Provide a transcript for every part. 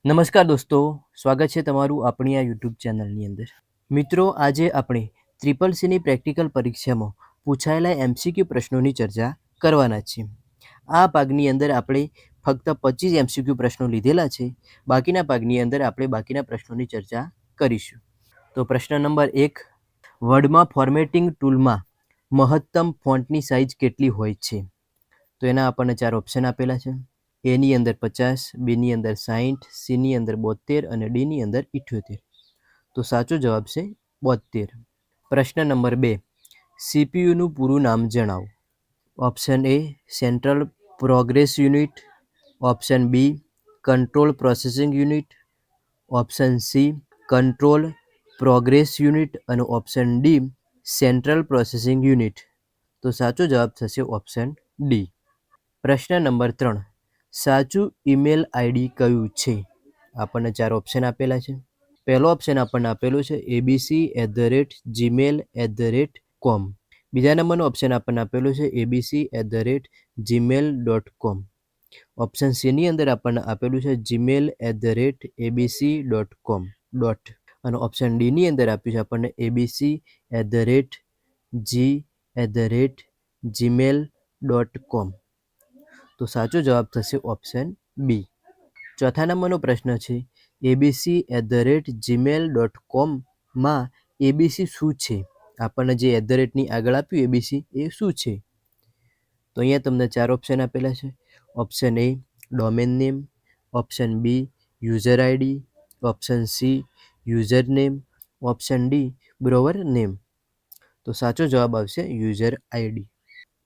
નમસ્કાર દોસ્તો, સ્વાગત છે તમારું આપણી આ યુટ્યુબ ચેનલની અંદર. મિત્રો, આજે આપણે ટ્રિપલ સીની પ્રેક્ટિકલ પરીક્ષામાં પૂછાયેલા એમસીક્યુ પ્રશ્નોની ચર્ચા કરવાના છીએ. આ ભાગની અંદર આપણે ફક્ત 25 એમસીક્યુ પ્રશ્નો લીધેલા છે. બાકીના ભાગની અંદર આપણે બાકીના પ્રશ્નોની ચર્ચા કરીશું. તો પ્રશ્ન નંબર 1, વર્ડમાં ફોર્મેટિંગ ટૂલમાં મહત્તમ ફોન્ટની સાઇઝ કેટલી હોય છે? તો એના આપણને 4 ઓપ્શન આપેલા છે. એની અંદર 50, બીની અંદર 60, સીની અંદર 72 અને ડીની અંદર 78. તો સાચો જવાબ છે 72. પ્રશ્ન નંબર 2, સીપીયુનું પૂરું નામ જણાવો. Option A central progress unit, option B control processing unit, option C control progress unit અને option D central processing unit. તો સાચો જવાબ થશે ઓપ્શન ડી. પ્રશ્ન નંબર 3, સાચું ઈમેલ આઈડી કયું છે? આપણને 4 ઓપ્શન આપેલા છે. પહેલો ઓપ્શન આપણને આપેલું છે abc@gmail.com. બીજા નંબરનો ઓપ્શન આપણને આપેલું છે abc@gmail.com. ઓપ્શન સીની અંદર આપણને આપેલું છે gmail@abc.com. અને ઓપ્શન ડીની અંદર આપ્યું છે આપણને abc@g@gmail.com. તો સાચો જવાબ થશે ઓપ્શન બી. ચોથા નંબરનો પ્રશ્ન છે abc@gmail.comમાં એબીસી શું છે? આપણને જે @ આગળ આપ્યું એબીસી એ શું છે? તો અહીંયા તમને 4 ઓપ્શન આપેલા છે. Option A domain name, option B user ID, option C user name, option D browser name. તો સાચો જવાબ આવશે યુઝર આઈડી.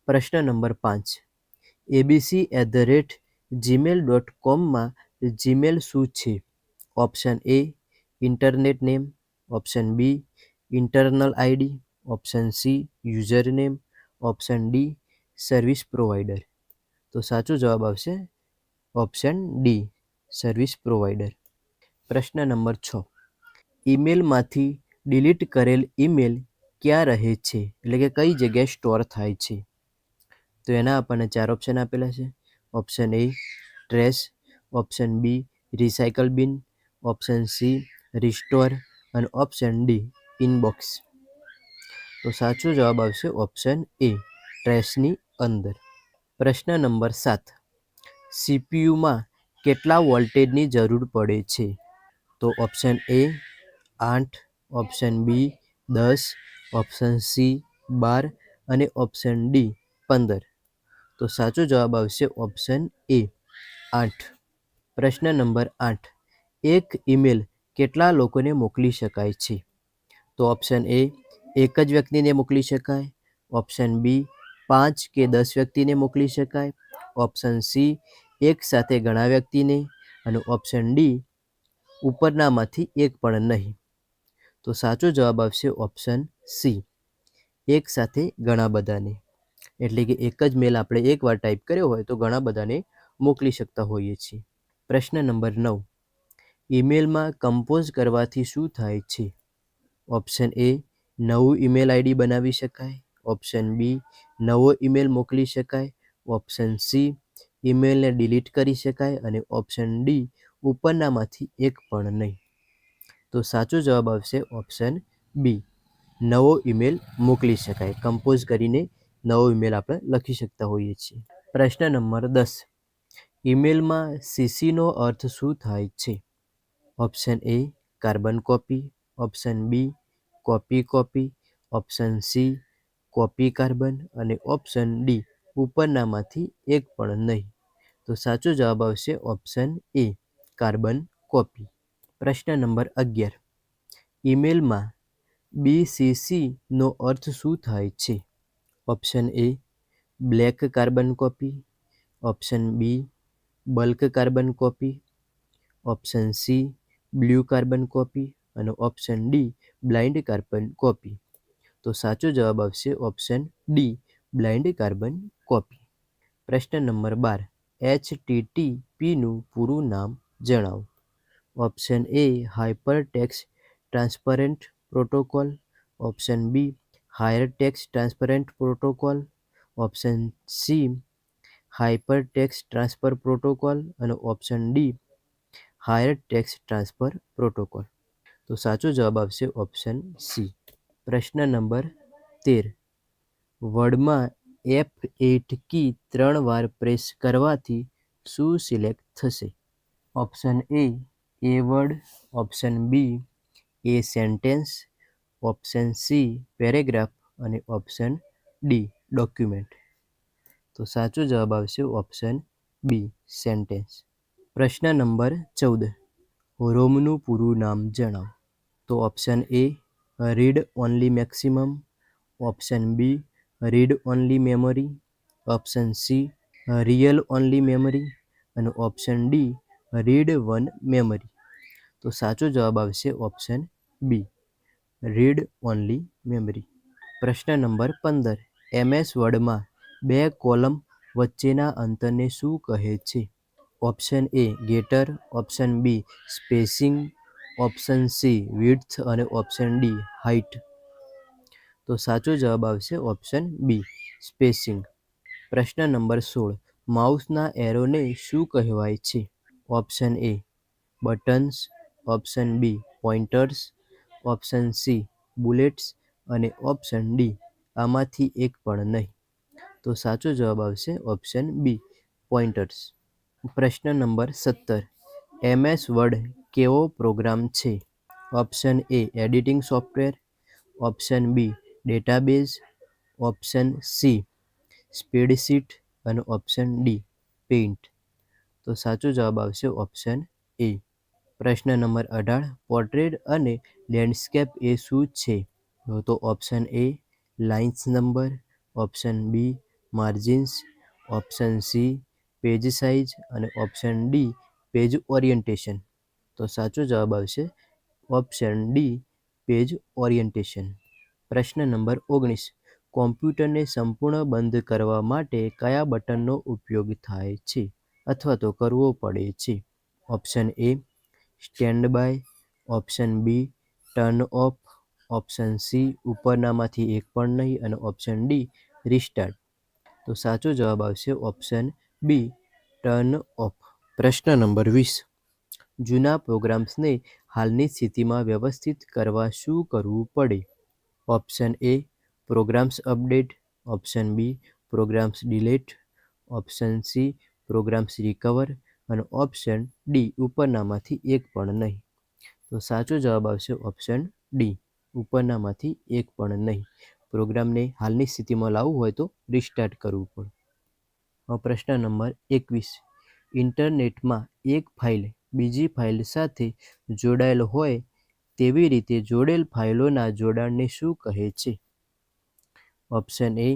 પ્રશ્ન નંબર 5, abc@gmail.comમાં જીમેલ શું છે? Option A internet name, option B internal ID, option C user name, option D service provider. તો સાચો જવાબ આવશે ઓપ્શન ડી સર્વિસ પ્રોવાઈડર. પ્રશ્ન નંબર 6, ઈમેલમાંથી ડિલીટ કરેલ ઈમેલ ક્યાં રહે છે, એટલે કે કઈ જગ્યાએ સ્ટોર થાય છે? તો એના આપણને 4 ઓપ્શન આપેલા છે. Option A trash, option B recycle bin, option C restore અને ઓપ્શન ડી ઇનબોક્સ. તો સાચો જવાબ આવશે ઓપ્શન એ ટ્રેશની અંદર. પ્રશ્ન નંબર 7, સીપીયુમાં કેટલા વોલ્ટેજની જરૂર પડે છે? તો option A 8, option B 10, option C 12 અને ઓપ્શન ડી 15. તો સાચો જવાબ આવશે ઓપ્શન એ 8. પ્રશ્ન નંબર 8, એક ઈમેલ કેટલા લોકોને મોકલી શકાય છે? તો ઓપ્શન એ એક જ વ્યક્તિને મોકલી શકાય, ઓપ્શન બી 5 કે 10 વ્યક્તિને મોકલી શકાય, ઓપ્શન સી એક સાથે ઘણા વ્યક્તિને અને ઓપ્શન ડી ઉપરનામાંથી એક પણ નહીં. તો સાચો જવાબ આવશે ઓપ્શન સી એક સાથે ઘણા બધાને. એટલે કે એક જ મેલ આપણે એકવાર ટાઈપ કર્યો હોય તો ઘણા બધાને મોકલી શકતા હોઈએ છીએ. પ્રશ્ન નંબર 9, ઈમેલમાં કમ્પોઝ કરવાથી શું થાય છે? ઓપ્શન એ નવું ઈમેલ આઈડી બનાવી શકાય, ઓપ્શન બી નવો ઈમેલ મોકલી શકાય, ઓપ્શન સી ઈમેલને ડિલીટ કરી શકાય અને ઓપ્શન ડી ઉપરનામાંથી એક પણ નહીં. તો સાચો જવાબ આવશે ઓપ્શન બી નવો ઈમેલ મોકલી શકાય. કમ્પોઝ કરીને નવો ઈમેલ આપણે લખી શકતા હોઈએ છીએ. પ્રશ્ન નંબર 10, ઈમેલમાં સીસીનો અર્થ શું થાય છે? Option A carbon copy, option B copy, option C copy carbon અને ઓપ્શન ડી ઉપરનામાંથી એક પણ નહીં. તો સાચો જવાબ આવશે ઓપ્શન એ કાર્બન કોપી. પ્રશ્ન નંબર 11, ઈમેલમાં બીસીસીનો અર્થ શું થાય છે? Option A black carbon copy, option B bulk carbon copy, option C blue carbon copy અને option D blind carbon copy. તો સાચો જવાબ આવશે option D blind carbon copy. પ્રશ્ન નંબર 12, HTTPનું પૂરું નામ જણાવો. Option A hyper text transparent protocol, option B higher text transparent protocol, option C hyper text transfer protocol અને option D higher text transfer protocol. તો સાચો જવાબ આવશે ઓપ્શન સી. પ્રશ્ન નંબર 13. વર્ડમાં F8 કી 3 વાર પ્રેસ કરવાથી શું સિલેક્ટ થશે? Option A word, option B a sentence, option C paragraph અને ઓપ્શન ડી ડોક્યુમેન્ટ. તો સાચો જવાબ આવશે ઓપ્શન બી સેન્ટેન્સ. પ્રશ્ન નંબર 14. રોમનું પૂરું નામ જણાવો. તો option A read only maximum, option B read only memory, option C real only memory અને option D read one memory. તો સાચો જવાબ આવશે option B read only memory. પ્રશ્ન નંબર 15. MS વર્ડમાં 2 કોલમ વચ્ચેના અંતરને શું કહે છે? Option A gutter, option B spacing, option C width અને ઓપ્શન ડી હાઇટ. તો સાચો જવાબ આવશે ઓપ્શન બી સ્પેસિંગ. પ્રશ્ન નંબર 16. માઉસના એરોને શું કહેવાય છે? Option A buttons, option B pointers, option C bullets અને ઓપ્શન ડી આમાંથી એક પણ નહીં. તો સાચો જવાબ આવશે ઓપ્શન બી પોઇન્ટર્સ. પ્રશ્ન નંબર 17. MS વર્ડ કેવો પ્રોગ્રામ છે? Option A editing software, option B database, option C spreadsheet અને ઓપ્શન ડી પેઇન્ટ. તો સાચો જવાબ આવશે ઓપ્શન એ. પ્રશ્ન નંબર 18. પોર્ટ્રેટ અને લેન્ડસ્કેપ એ શું છે? તો option A lines number, option B margins, option C page size અને ઓપ્શન ડી પેજ ઓરિએન્ટેશન. તો સાચો જવાબ આવશે ઓપ્શન ડી પેજ ઓરિએન્ટેશન. પ્રશ્ન નંબર 19. કોમ્પ્યુટરને સંપૂર્ણ બંધ કરવા માટે કયા બટનનો ઉપયોગ થાય છે અથવા તો કરવો પડે છે? Option A stand by, option B turn off, option C ઉપરનામાંથી એક પણ નહીં અને ઓપ્શન ડી રિસ્ટાર્ટ. તો સાચો જવાબ આવશે ઓપ્શન બી ટર્ન ઓફ. પ્રશ્ન નંબર 20. જૂના પ્રોગ્રામ્સને હાલની સ્થિતિમાં વ્યવસ્થિત કરવા શું કરવું પડે? Option A programs update, option B programs delete, option C programs recover અને ઓપ્શન ડી ઉપરનામાંથી એક પણ નહીં. તો સાચો જવાબ આવશે ઓપ્શન ડી ઉપરનામાંથી એક પણ નહીં. પ્રોગ્રામને હાલની સ્થિતિમાં લાવવું હોય તો રિસ્ટાર્ટ કરવું પડે. પ્રશ્ન નંબર 21. ઇન્ટરનેટમાં એક ફાઇલ બીજી ફાઇલ સાથે જોડાયેલ હોય તેવી રીતે જોડેલ ફાઇલોના જોડાણને શું કહે છે? Option A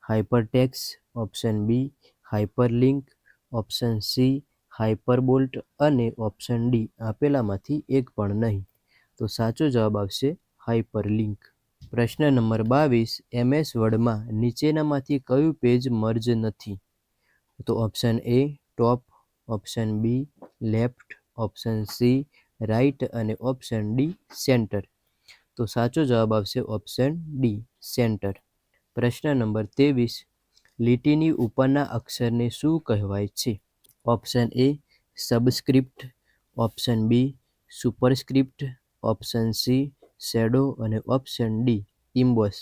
hypertext, option B hyperlink, option C hyperbolt અને ઓપ્શન ડી આપેલામાંથી એક પણ નહીં. તો સાચો જવાબ આવશે હાઇપરલિંક. પ્રશ્ન નંબર 22. MS વર્ડમાં નીચેનામાંથી કયું પેજ મર્જ નથી? તો option A top, option B left, option C right અને ઓપ્શન ડી સેન્ટર. તો સાચો જવાબ આવશે ઓપ્શન ડી સેન્ટર. પ્રશ્ન નંબર 23. લીટીની ઉપરના અક્ષરને શું કહેવાય છે? Option A subscript, option B superscript, option C shadow અને ઓપ્શન ડી ઇમ્બોસ.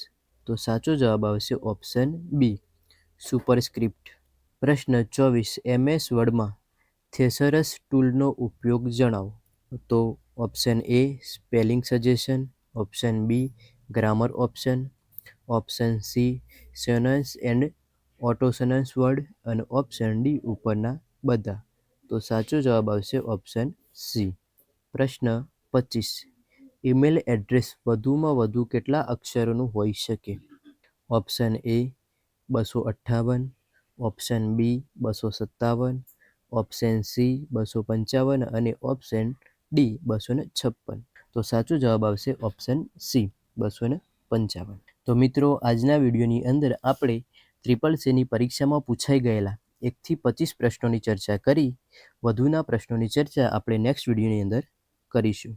તો સાચો જવાબ આવશે ઓપ્શન બી સુપરસ્ક્રિપ્ટ. પ્રશ્ન 24. MS વર્ડમાં થેસરસ ટૂલનો ઉપયોગ જણાવો. તો option A spelling suggestion, option B grammar option, option C synonyms and antonyms word અને ઓપ્શન ડી ઉપરના બધા. તો સાચો જવાબ આવશે ઓપ્શન સી. પ્રશ્ન 25. ઈમેલ એડ્રેસ વધુમાં વધુ કેટલા અક્ષરોનું હોઈ શકે? Option A 258, option B 257, option C 255 અને ઓપ્શન ડી 256. તો સાચો જવાબ આવશે ઓપ્શન સી 255. તો મિત્રો આજના વિડીયોની અંદર આપણે CCCની પરીક્ષામાં પૂછાઈ ગયેલા 1 થી 25 પ્રશ્નોની ચર્ચા કરી. વધુના પ્રશ્નોની ચર્ચા આપણે નેક્સ્ટ વિડીયોની અંદર કરીશું.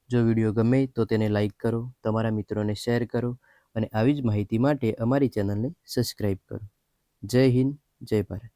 જો વિડીયો ગમે તો તેને લાઈક કરો, તમારા મિત્રોને શેર કરો અને આવી જ માહિતી માટે અમારી ચેનલને સબસ્ક્રાઈબ કરો. જય હિન્દ, જય ભારત.